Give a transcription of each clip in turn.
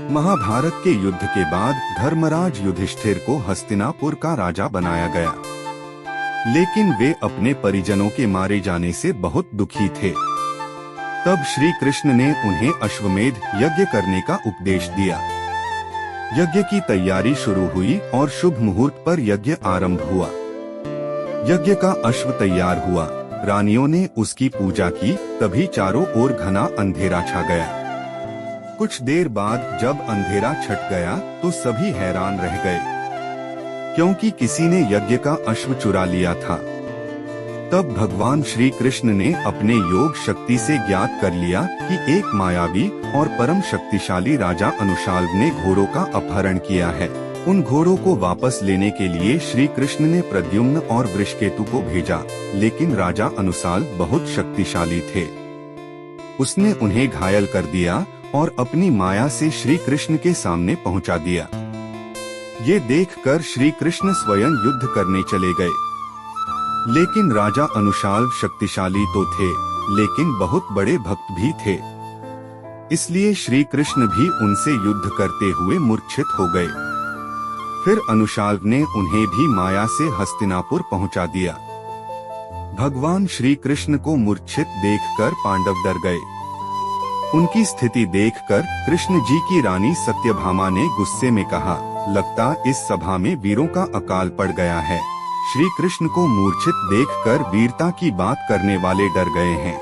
महाभारत के युद्ध के बाद धर्मराज युधिष्ठिर को हस्तिनापुर का राजा बनाया गया, लेकिन वे अपने परिजनों के मारे जाने से बहुत दुखी थे। तब श्री कृष्ण ने उन्हें अश्वमेध यज्ञ करने का उपदेश दिया। यज्ञ की तैयारी शुरू हुई और शुभ मुहूर्त पर यज्ञ आरंभ हुआ। यज्ञ का अश्व तैयार हुआ, रानियों ने उसकी पूजा की, तभी चारों ओर घना अंधेरा छा गया। कुछ देर बाद जब अंधेरा छट गया तो सभी हैरान रह गए, क्योंकि किसी ने यज्ञ का अश्व चुरा लिया था। तब भगवान श्री कृष्ण ने अपने योग शक्ति से ज्ञात कर लिया कि एक मायावी और परम शक्तिशाली राजा अनुशाल्व ने घोड़ों का अपहरण किया है। उन घोड़ों को वापस लेने के लिए श्री कृष्ण ने प्रद्युम्न और वृषकेतु को भेजा, लेकिन राजा अनुशाल्व बहुत शक्तिशाली थे। उसने उन्हें घायल कर दिया और अपनी माया से श्री कृष्ण के सामने पहुंचा दिया। ये देखकर श्री कृष्ण स्वयं युद्ध करने चले गए, लेकिन राजा अनुशाल्व शक्तिशाली तो थे, लेकिन बहुत बड़े भक्त भी थे। इसलिए श्री कृष्ण भी उनसे युद्ध करते हुए मूर्छित हो गए। फिर अनुशाल्व ने उन्हें भी माया से हस्तिनापुर पहुंचा दिया। भगवान श्री कृष्ण को मूर्छित देखकर पांडव डर गए। उनकी स्थिति देखकर कृष्ण जी की रानी सत्यभामा ने गुस्से में कहा, लगता इस सभा में वीरों का अकाल पड़ गया है। श्री कृष्ण को मूर्छित देखकर वीरता की बात करने वाले डर गए हैं,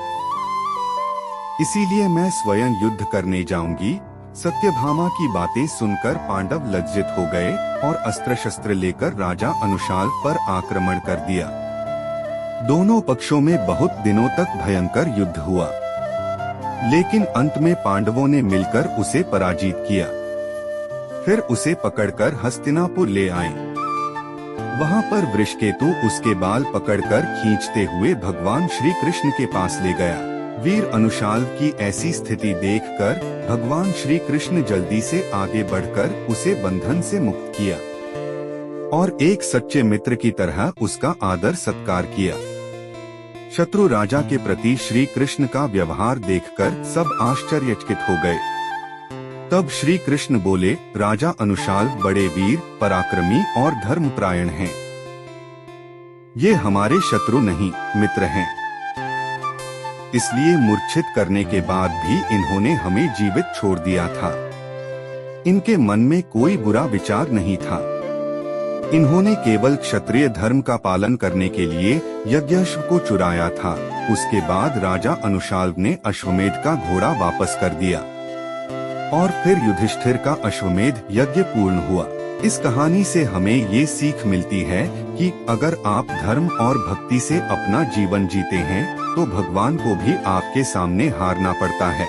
इसीलिए मैं स्वयं युद्ध करने जाऊंगी। सत्यभामा की बातें सुनकर पांडव लज्जित हो गए और अस्त्र शस्त्र लेकर राजा अनुशाल्व पर आक्रमण कर दिया। दोनों पक्षों में बहुत दिनों तक भयंकर युद्ध हुआ, लेकिन अंत में पांडवों ने मिलकर उसे पराजित किया। फिर उसे पकड़कर हस्तिनापुर ले आए। वहां पर वृषकेतु उसके बाल पकड़कर खींचते हुए भगवान श्री कृष्ण के पास ले गया। वीर अनुशाल्व की ऐसी स्थिति देखकर भगवान श्री कृष्ण जल्दी से आगे बढ़कर उसे बंधन से मुक्त किया और एक सच्चे मित्र की तरह उसका आदर सत्कार किया। शत्रु राजा के प्रति श्री कृष्ण का व्यवहार देखकर सब आश्चर्यचकित हो गए। तब श्री कृष्ण बोले, राजा अनुशाल्व बड़े वीर, पराक्रमी और धर्मपरायण हैं। ये हमारे शत्रु नहीं, मित्र हैं। इसलिए मूर्छित करने के बाद भी इन्होंने हमें जीवित छोड़ दिया था। इनके मन में कोई बुरा विचार नहीं था। इन्होंने केवल क्षत्रिय धर्म का पालन करने के लिए यज्ञाश्व को चुराया था। उसके बाद राजा अनुशाल्व ने अश्वमेध का घोड़ा वापस कर दिया और फिर युधिष्ठिर का अश्वमेध यज्ञ पूर्ण हुआ। इस कहानी से हमें ये सीख मिलती है कि अगर आप धर्म और भक्ति से अपना जीवन जीते हैं तो भगवान को भी आपके सामने हारना पड़ता है।